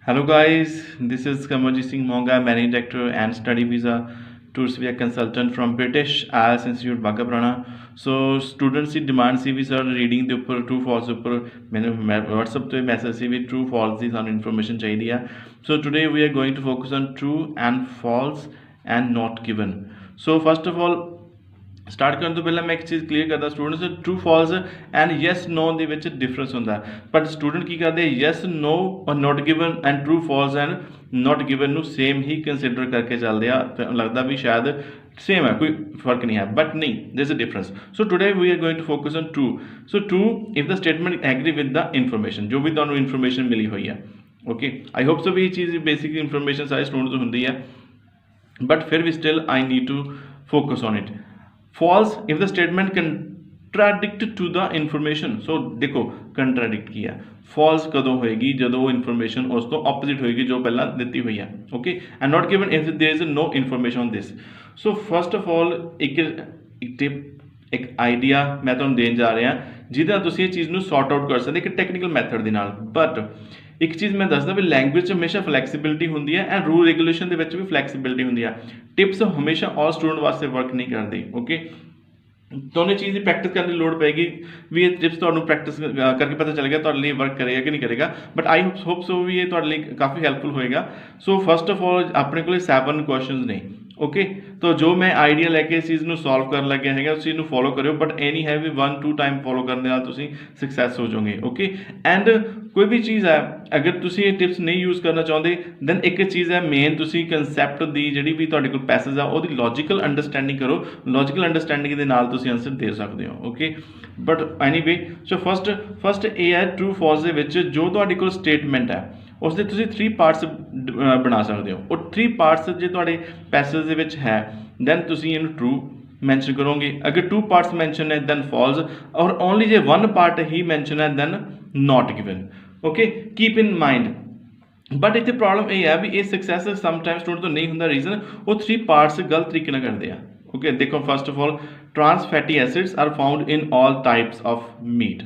Hello guys, this is Kamarjit Singh MOGA, Managing Director and Study Visa Tours Visa Consultant from British IELTS Institute BAGHA PURANA। So students की demand सी भी sir reading के उपर true false उपर मैंने WhatsApp तो message सी भी true false की सानू इन्फॉर्मेशन चाहिए है। So today we are going to focus on true and false and not given. So first of all start करने तो पहले मैं एक चीज़ क्लीयर करता students true false and yes no ਦੇ ਵਿੱਚ डिफरेंस ਹੁੰਦਾ बट स्टूडेंट की करते यस नो और not given and true false and not given ਨੂੰ सेम ही कंसिडर करके चलते हैं। लगता भी शायद सेम है, कोई फर्क नहीं है, बट नहीं there is a difference. So today we are going to focus on true. So true if the statement agree with the information, जो भी ਤੁਹਾਨੂੰ इन्फॉर्मेशन मिली हुई है। ओके आई होप सो भी ये चीज़ बेसिक इन्फॉर्मेशन सारे स्टूडेंट ਤੋਂ ਹੁੰਦੀ है, बट फिर भी still I need to focus on it. False if the statement contradict to the information. So देखो कंट्राडिक्ट किया, फॉल्स कदों होएगी जदों वो इन्फॉर्मेशन उस तो ऑपोजिट होएगी जो पहला दी हुई है। Okay and not given if there is no information on this. So first of all एक टिप एक आइडिया मैं तुहानूं देण जा रहा जिहदा तुसीं इह चीज़ नूं सॉर्ट आउट कर सकते एक टैक्नीकल मैथड दे नाल। बट एक चीज़ मैं दसदा भी लैंगुएज हमेशा फ्लैक्सीबिलिटी होंदी है एंड रूल रेगूलेशन दे विच भी फ्लैक्सीबिलिटी होंदी है। टिप्स हमेशा ऑल स्टूडेंट वास्ते वर्क नहीं करती। ओके तो उन्हें चीज़ की प्रैक्टिस करने की लोड़ पैगी भी ये टिप्स तो प्रैक्टिस करके पता चलेगा तो लिए वर्क करेगा कि नहीं करेगा, बट आई होप सो भी ये तो काफ़ी हेल्पफुल होएगा। सो फर्स्ट ऑफ ऑल अपने को 7 क्वेश्चन ने। ओके तो जो मैं आइडिया लैके इस चीज़ को सॉल्व कर लगे है उस चीज़ को फॉलो करो, बट ये नहीं है भी 1-2 टाइम फॉलो करने नाल तुसीं सक्सैस हो जाओगे। ओके एंड कोई भी चीज़ है अगर तुसीं ये टिप्स नहीं यूज़ करना चाहते दैन एक चीज़ है मेन तुसीं कंसैप्ट की जिहड़ी भी तुहाडे कोल पैसेज आ उहदी लॉजिकल अंडरस्टैंडिंग करो, लॉजिकल अंडरस्टैंडिंग दे नाल तुसीं आंसर दे सकते हो। Okay but anyway so first ये है ट्रू फॉल्स दे विच जो तुहाडे कोल स्टेटमेंट है उसके तुसीं 3 पार्ट्स बना सकते हो। और 3 पार्ट्स जो तुहाडे पैसेज दे विच है दैन तुसीं इहनूं ट्रू मैंशन करोगे। अगर 2 पार्ट्स मैंशन है दैन फॉल्स और ओनली जे 1 पार्ट ही मैंशन है than not given. Okay keep in mind but इतने प्रॉब्लम ये है भी ये सक्सैस समटाइम स्टूडेंट तो नहीं होंगे, रीजन वो 3 पार्ट्स गलत तरीके ना करते हैं। ओके देखो first of all trans fatty acids are found in all types of meat.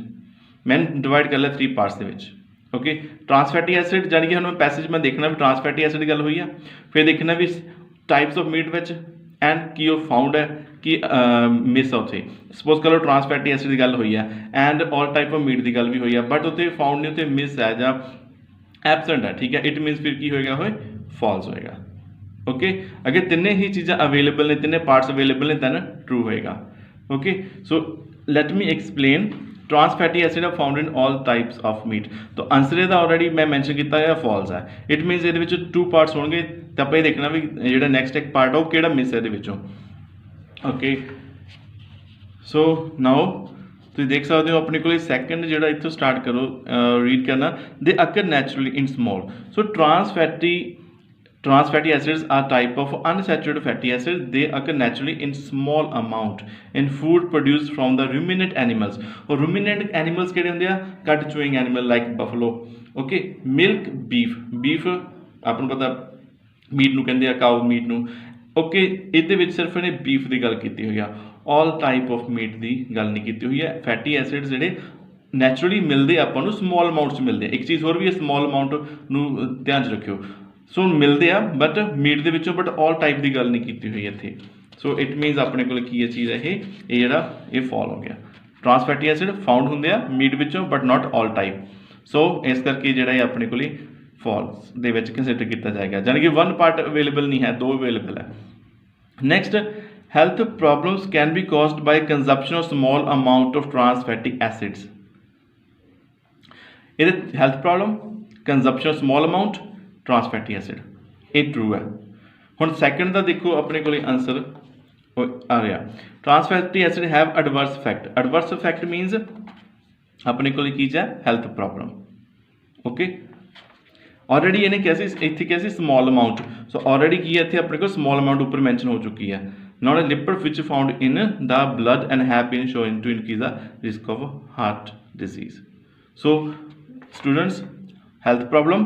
मैंने डिवाइड कर लिया 3 पार्ट्स के विच। ओके ट्रांस फैटी एसिड जानी कि हमें पैसेज में देखना भी ट्रांस फैटी एसिड की गल हुई है, फिर देखना भी types of meet which and की वो फाउंड है कि मिस उत्थे सपोज करो ट्रांस फैटी एसिड की गल हुई है and all type of meat की गल भी हुई है, बट उत्थे फाउंड नहीं, उत्थे मिस है या एबसेंट है। ठीक है इट मीनस फिर की होएगा होए फॉल्स होएगा। ओके अगर तिन्ने ही चीज़ें अवेलेबल ने, तिन्ने पार्ट्स अवेलेबल ने दैन ट्रू होएगा। Okay so let me explain trans fatty acid are found in all types of meat. तो आंसर इसका ऑलरेडी मैं मैंशन किया है फॉल्स है। इट मीनस ये 2 पार्ट्स होंगे तो आप देखना भी जो नैक्सट एक पार्ट है वो किहड़ा मिस है ये। ओके सो नाउ तुम देख सकते हो अपने को सैकेंड जो इतों स्टार्ट करो रीड करना they occur naturally in small. So trans fatty acids are type of unsaturated fatty acids. They occur naturally in small amount in food produced from the ruminant animals. और ruminant animals केड़े होंदे आ cut chewing animal like buffalo. Okay milk beef आपन पता meet नूं कहंदे आ cow meet नूं। Okay इहदे विच सिर्फ इहने बीफ की गल कीती हुई है, ऑल टाइप ऑफ मीट की गल नहीं की हुई है। फैटी एसिड्स जिहड़े नैचुरली मिलते आपां नूं स्मॉल अमाउंट्स मिलते। एक चीज़ होर भी है स्मॉल अमाउंट नूं ध्यान च रखियो। सो मिलते हैं बट मीट के विचों बट ऑल टाइप की गल नहीं की हुई इत्थे। सो इट मीनस अपने को की चीज़ है ये जरा ये फॉल हो गया। ट्रांस फैटी एसिड फाउंड होंगे मीट विचों बट नॉट ऑल टाइप। सो इस करके जो अपने को फॉल्स दे विच कंसिडर किया जाएगा, यानी कि 1 पार्ट अवेलेबल नहीं है, 2 अवेलेबल है। Next health problems can be caused by consumption of small amount of trans fatty acids. ये health problem consumption of small amount trans fatty acid ये ट्रू है। हुण सैकेंड का देखो अपने को आंसर आ रहा trans fatty acid have adverse effect. Adverse effect means अपने को चीज़ है हेल्थ प्रॉब्लम। ओके ऑलरेडी इन्हें कैसे इतने कैसे स्मॉल अमाउंट। सो ऑलरेडी की है इतने अपने को स्मॉल अमाउंट ऊपर मैंशन हो चुकी है। Not a lipid which found in the blood and have been shown to increase the risk of heart disease. So students health problem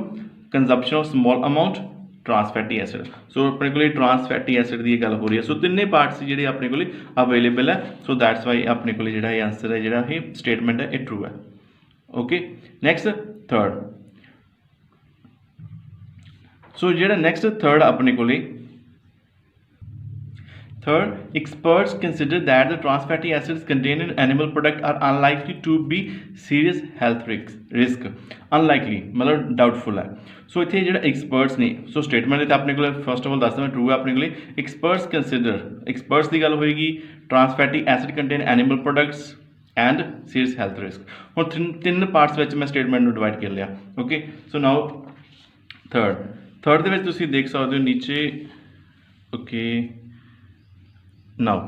consumption of small amount trans fatty acid. So अपने को trans fatty acid की गल हो रही है। सो 3 parts जो अपने को अवेलेबल है। सो दैट्स वाई अपने को जो आंसर है जो स्टेटमेंट है ये ट्रू है। ओके नेक्स्ट थर्ड सो जिहड़ा नेक्स्ट थर्ड अपने कोले Third, experts consider that the trans fatty acids contained in animal product are unlikely to be serious health risk. Unlikely मतलब doubtful है. So इतने जो experts ने so statement इतने अपने को first of all दस में true है अपने को experts consider experts की गल होएगी trans fatty acid contain animal products and serious health risk. और तीन parts ਵਿੱਚ मैं statement ਨੂੰ divide कर लिया. Okay, so now third ਦੇ ਵਿੱਚ ਤੁਸੀਂ देख सकते हो नीचे okay. Now,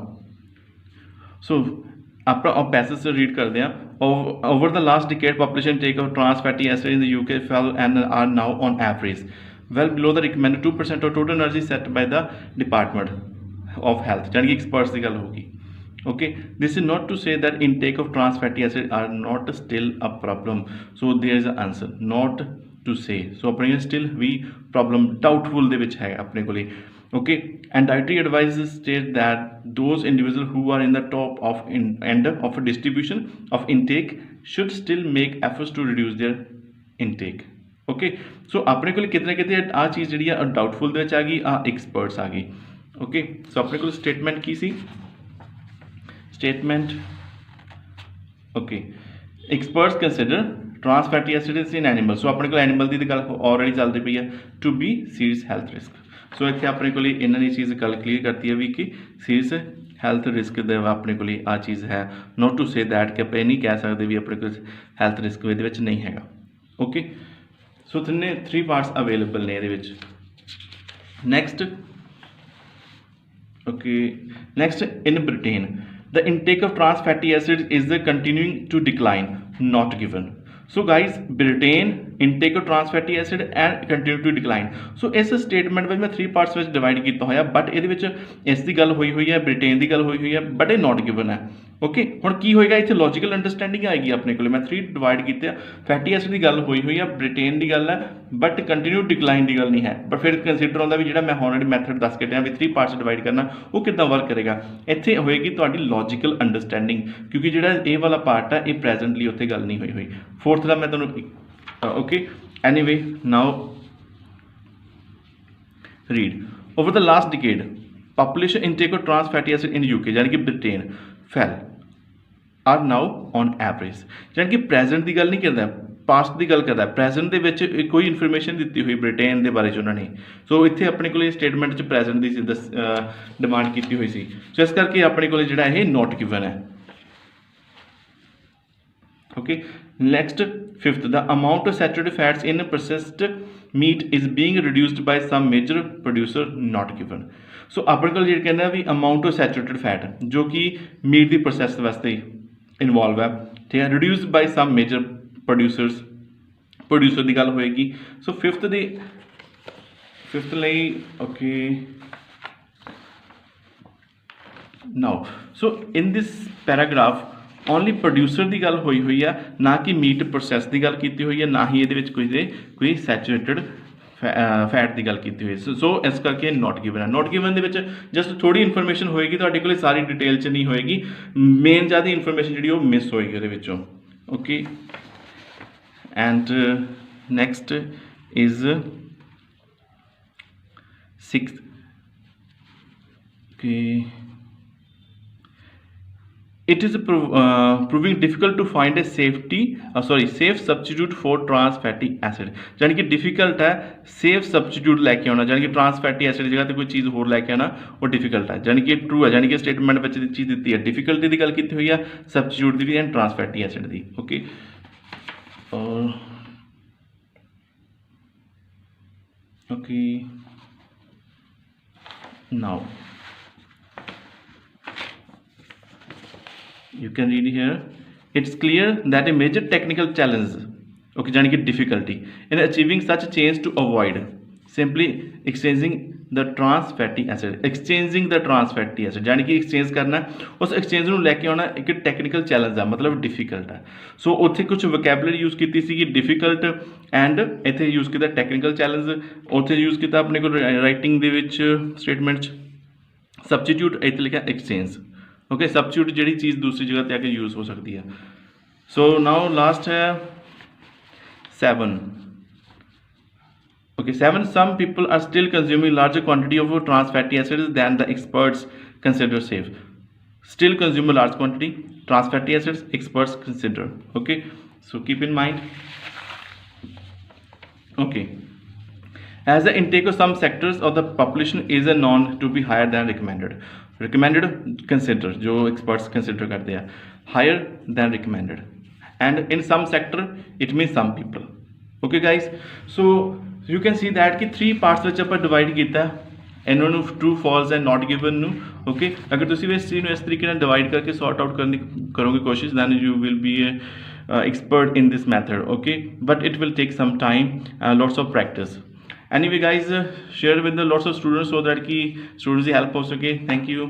so अपना पैसेज से रीड करते हैं over the last decade population take of trans fatty acid in the UK fell and are now on average well below the recommended 2% of total energy set by the Department of Health यानी कि experts की गल होगी. Okay, this is not to say that intake of trans fatty acid are not still a problem. So there is an answer not to say. So अपने still we problem doubtful ਦੇ ਵਿੱਚ है अपने को लिए. Okay, and dietary advices state that those individuals who are in the top of end of a distribution of intake should still make efforts to reduce their intake. Okay, so अपने को कितने कितने आ चीज़ जी डाउटफुल ਦੇ ਵਿੱਚ आ गई आ experts आ गई. Okay, so अपने को स्टेटमेंट की सी statement okay experts consider trans fatty acids in animals. So अपने को एनिमल की गल ऑलरेडी चलती पई है to be serious health risk. सो इतने अपने को इन्होंने ये चीज़ गल क्लीयर करती है भी कि सीरीयस हैल्थ रिस्क दे अपने को आ चीज़ है नॉट टू से दैट कि आप नहीं कह सकते भी अपने को हैल्थ रिस्क ये नहीं है. ओके, सो तिन्ने 3 पार्ट्स अवेलेबल ने ये. Next okay next in Britain the intake of trans fatty acid is the continuing to decline not given. So guys Britain intake of trans fatty acid and continue to decline. So इस statement में मैं 3 parts में divide किया होया but ये इस दी गल हुई है ब्रिटेन की गल हुई है बट ये नॉट गिवन है. ओके, हुण की होएगा इत्थे लॉजिकल अंडरस्टैंडिंग आएगी अपने को. मैं 3 डिवाइड किए फैटी एसिड की गल हुई है ब्रिटेन की गल है बट कंटिन्यू डिक्लाइन की गल नहीं है. बट फिर कंसीडर होंदा भी जिहड़ा मैं ऑलरेडी मैथड दस के भी 3 पार्ट्स डिवाइड करना वो कितना वर्क करेगा. इत्थे होएगी तुहाडी लॉजिकल अंडरस्टैंडिंग क्योंकि जिहड़ा ये वाला पार्ट है ये प्रेजेंटली उत्थे गल नहीं हुई. फोर्थ दा मैं तुहानूं okay anyway now read over the last decade population intake of trans fatty acid in UK यानी कि Britain fell are now on average. यानी कि प्रेजेंट की गल नहीं करता पास्ट की गल करता प्रेजेंट दे विच कोई इन्फॉर्मेशन दी हुई ब्रिटेन के बारे उन्होंने. सो इत्थे अपने को स्टेटमेंट प्रेजेंट की डिमांड की हुई सी. सो इस करके अपने को जिहड़ा है नॉट गिवन है. Okay, next fifth the amount of saturated fats in processed meat is being reduced by some major producer not given. So अपने को ये कहना है भी amount of saturated fat जो कि मीट की प्रोसैस वास्ते इन्वॉल्व है ठीक है reduced by some major producer की गल होएगी. सो फिफ्थ ਲਈ okay now so in this paragraph only producer की गल हुई है ना कि मीट प्रोसैस की गल की हुई है ना ही ये कोई सैचुरेटेड फैट की गल की हुई है. सो इस करके नॉट गिवन है. नॉट गिवन के जस्ट थोड़ी इन्फॉर्मेशन होएगी तुहाडे कोल सारी डिटेल च नहीं होएगी मेन ज़्यादा इन्फॉर्मेशन जी मिस होएगी उहदे विचों. Okay and next is 6th okay it is proving difficult to find a safe substitute for trans fatty acid. यानी कि डिफिकल्ट है सेफ सब्सटीट्यूट लैके आना यानी कि ट्रांस फैटी एसिड की जगह तो कोई चीज़ होर लैके आना वो डिफिकल्ट है. यानी कि ट्रू है यानी कि स्टेटमेंट में चीज़ दी है डिफिकल्टी की गल की हुई है सब्सटीट्यूट की भी एंड ट्रांस फैटी एसिड की. Okay okay now you can read here it's clear that a major technical challenge okay यानी कि difficulty in achieving such change to avoid simply exchanging the trans fatty acid यानी कि exchange करना उस exchange ਨੂੰ ਲੈ ਕੇ ਆਉਣਾ एक टेक्निकल चैलेंज है मतलब डिफिकल्ट है. सो उत्थे कुछ वोकैबुलरी यूज़ की सी डिफिकल्ट एंड इत्थे यूज़ किया टेक्निकल चैलेंज उत्थे यूज़ किया अपने को writing they which statement substitute इत्थे लिखा एक्सचेंज. ओके सबस्टिट्यूट जी चीज़ दूसरी जगह पर आके यूज़ हो सकती है. सो नाउ लास्ट है 7 Okay, 7, some people are still consuming larger quantity of trans fatty acids than the experts consider safe. Still consume a large quantity trans fatty acids, experts consider. Okay, so keep in mind. Okay, as the intake of some sectors of the population is known to be higher than recommended. Recommended consider, जो experts consider करते हैं, higher than recommended, and in some sector it means some people. Okay guys, so you can see that कि 3 parts ਵਿੱਚ ਆਪਾਂ divide ਕੀਤਾ ਇਹਨਾਂ ਨੂੰ true false and not given ਨੂੰ. Okay, अगर ਤੁਸੀਂ ਇਸ चीज़ ਨੂੰ ਇਸ तरीके ਨਾਲ divide करके sort out करने करोगे कोशिश, then you will be a expert in this method. Okay, but it will take some time, lots of practice. Anyway guys, share with the lots of students so that ki students help हो सके. Thank you.